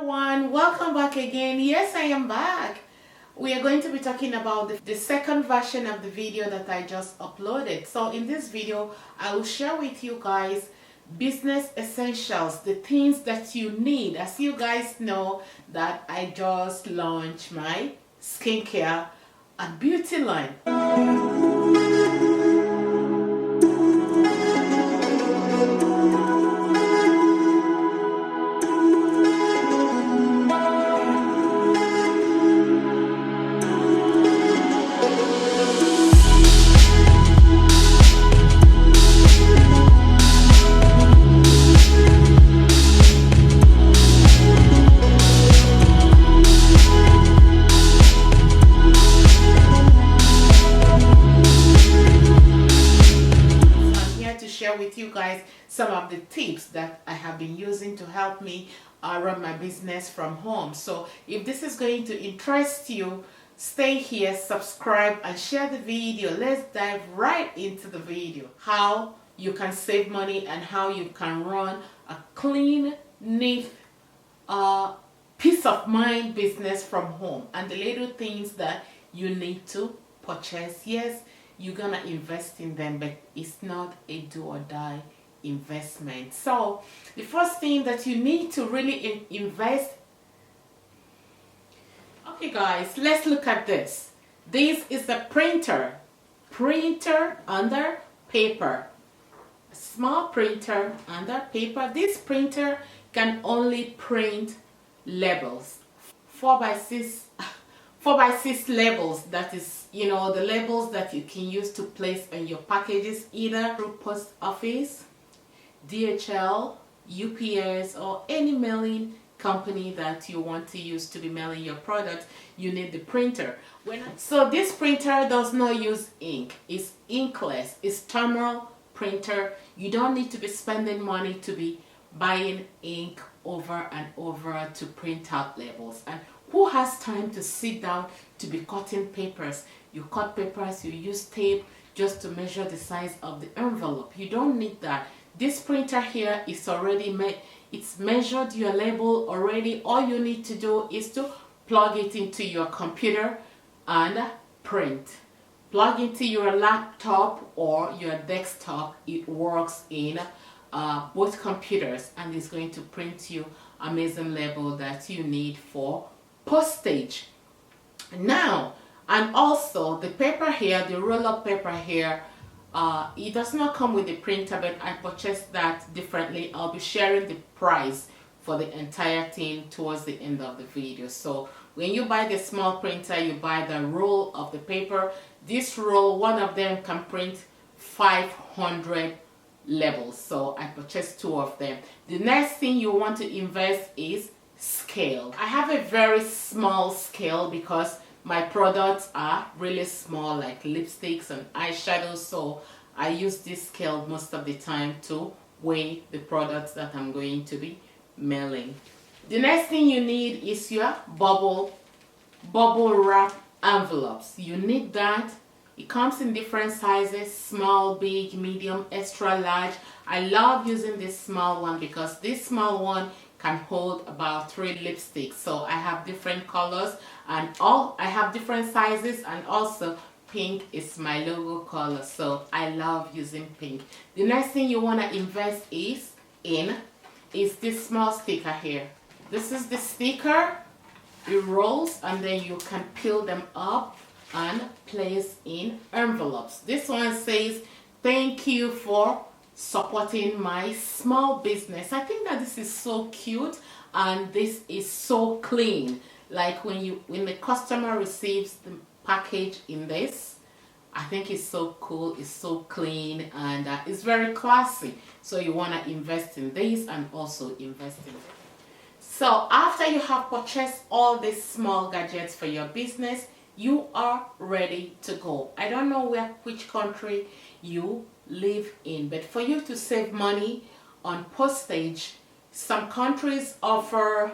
everyone, welcome back again. Yes, I am back. We are going to be talking about the second version of the video that I just uploaded. So in this video, I will share with you guys business essentials, the things that you need. As you guys know that I just launched my skincare and beauty line. Share with you guys some of the tips that I have been using to help me run my business from home. So if this is going to interest you, stay here, subscribe and share the video. Let's dive right into the video. How you can save money and how you can run a clean, neat, peace of mind business from home, and the little things that you need to purchase. Yes, you're gonna invest in them, but it's not a do or die investment. So the first thing that you need to really invest. Okay guys, let's look at this. This is a printer under paper, a small printer under paper. This printer can only print labels, 4x6 labels. That is, you know, the labels that you can use to place on your packages, either through post office, DHL, UPS, or any mailing company that you want to use to be mailing your product. You need the printer. So this printer does not use ink. It's inkless. It's thermal printer. You don't need to be spending money to be buying ink over and over to print out labels. And who has time to sit down to be cutting papers? You cut papers, you use tape just to measure the size of the envelope. You don't need that. This printer here is already made. It's measured your label already. All you need to do is to plug it into your computer and print. Plug into your laptop or your desktop. It works in both computers, and it's going to print you amazing label that you need for postage. Now, and also the paper here, the roll-up paper here, it does not come with the printer, but I purchased that differently. I'll be sharing the price for the entire thing towards the end of the video. So when you buy the small printer, you buy the roll of the paper. This roll, one of them can print 500 labels, so I purchased 2 of them. The next thing you want to invest is scale. I have a very small scale because my products are really small, like lipsticks and eyeshadows, so I use this scale most of the time to weigh the products that I'm going to be mailing. The next thing you need is your bubble wrap envelopes. You need that. It comes in different sizes: small, big, medium, extra large. I love using this small one because this small one can hold about 3 lipsticks. So I have different colors and I have different sizes, and also pink is my logo color, so I love using pink. The next thing you want to invest is this small sticker here. This is the sticker. It rolls and then you can peel them up and place in envelopes. This one says, "Thank you for supporting my small business." I think that this is so cute, and this is so clean. Like when the customer receives the package in this, I think it's so cool, it's so clean, and it's very classy. So you want to invest in this and also invest in it. So after you have purchased all these small gadgets for your business, you are ready to go. I don't know which country you live in, but for you to save money on postage, some countries offer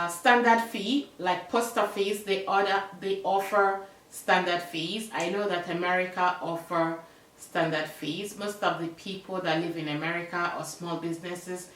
standard fee, like post office. They offer standard fees. I know that America offer standard fees. Most of the people that live in America or small businesses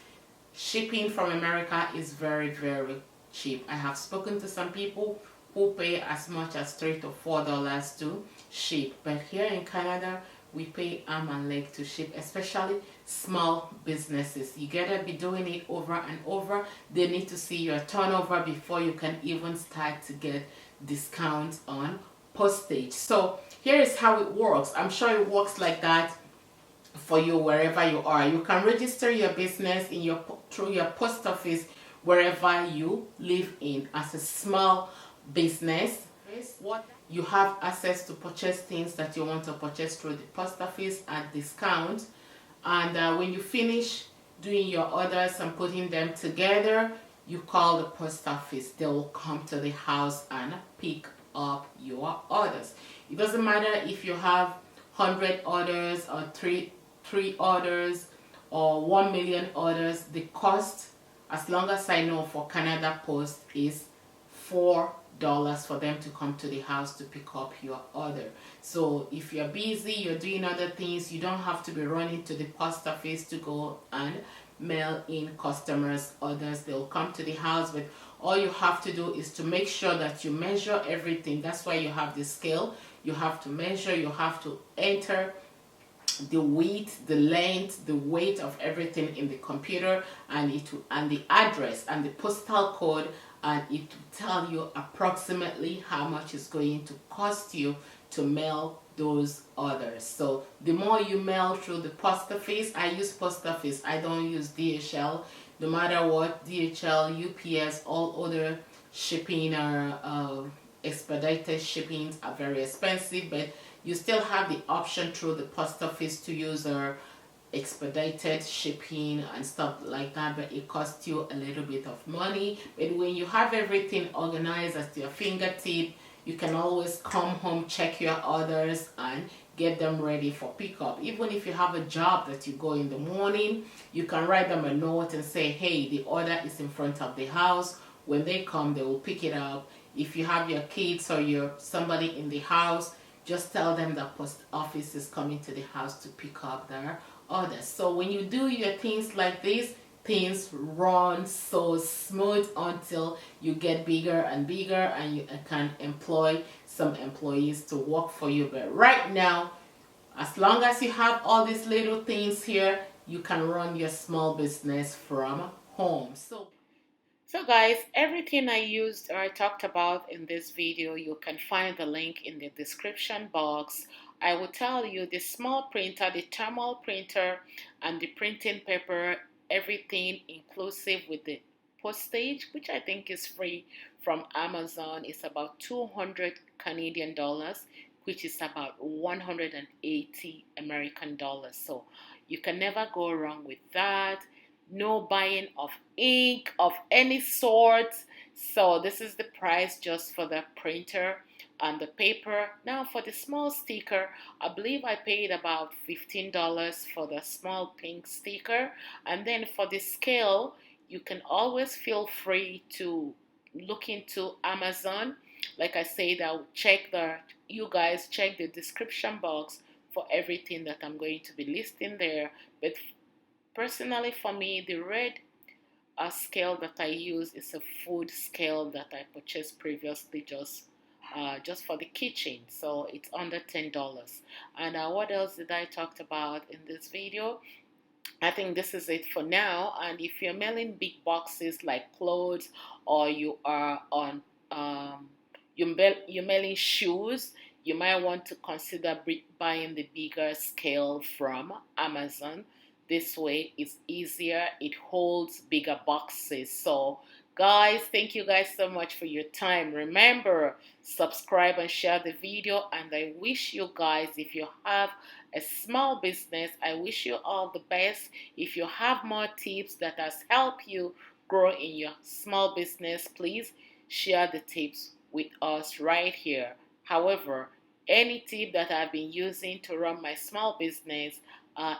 shipping from America is very, very cheap. I have spoken to some people who pay as much as $3 to $4 to ship, but here in Canada we pay arm and leg to ship, especially small businesses. You gotta be doing it over and over. They need to see your turnover before you can even start to get discounts on postage. So here is how it works. I'm sure it works like that for you wherever you are. You can register your business in your through your post office wherever you live in as a small business. What you have access to purchase things that you want to purchase through the post office at discount, and when you finish doing your orders and putting them together, you call the post office. They will come to the house and pick up your orders. It doesn't matter if you have 100 orders or three orders or 1 million orders. The cost, as long as I know, for Canada Post is $4 for them to come to the house to pick up your order. So if you're busy, you're doing other things, you don't have to be running to the post office to go and mail in customers' orders. They'll come to the house, but all you have to do is to make sure that you measure everything. That's why you have the scale. You have to measure, you have to enter the width, the length, the weight of everything in the computer, and the address and the postal code, and it will tell you approximately how much it's going to cost you to mail those orders. So the more you mail through the post office, I use post office, I don't use DHL. No matter what, DHL, UPS, all other shipping or expedited shippings are very expensive, but you still have the option through the post office to use our expedited shipping and stuff like that, but it costs you a little bit of money. But when you have everything organized at your fingertip, you can always come home, check your orders, and get them ready for pickup. Even if you have a job that you go in the morning, you can write them a note and say, hey, the order is in front of the house. When they come, they will pick it up. If you have your kids or somebody in the house, just tell them the post office is coming to the house to pick up their orders. So when you do your things like this, things run so smooth until you get bigger and bigger, and you can employ some employees to work for you. But right now, as long as you have all these little things here, you can run your small business from home. So guys, everything I used or I talked about in this video, you can find the link in the description box. I will tell you the small printer, the thermal printer, and the printing paper, everything inclusive with the postage, which I think is free from Amazon, is about 200 Canadian dollars, which is about 180 American dollars. So you can never go wrong with that. No buying of ink of any sort. So this is the price just for the printer and the paper. Now for the small sticker, I believe I paid about $15 for the small pink sticker. And then for the scale, you can always feel free to look into Amazon. Like I said, you guys check the description box for everything that I'm going to be listing there. But personally, for me, the red scale that I use is a food scale that I purchased previously just for the kitchen. So it's under $10. And what else did I talk about in this video? I think this is it for now. And if you're mailing big boxes like clothes, or you are on you're mailing shoes, you might want to consider buying the bigger scale from Amazon. This way it's easier, it holds bigger boxes. So guys, thank you guys so much for your time. Remember, subscribe and share the video, and I wish you guys, if you have a small business, I wish you all the best. If you have more tips that has helped you grow in your small business, please share the tips with us right here. However, any tip that I've been using to run my small business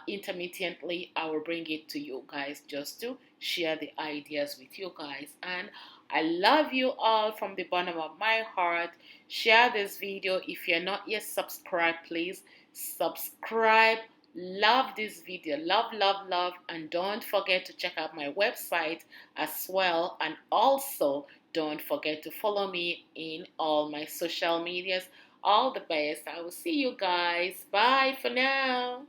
intermittently, I will bring it to you guys just to share the ideas with you guys. And I love you all from the bottom of my heart. Share this video. If you're not yet subscribed, please subscribe Love this video, love, and don't forget to check out my website as well, and also don't forget to follow me in all my social medias. All the best. I will see you guys. Bye for now.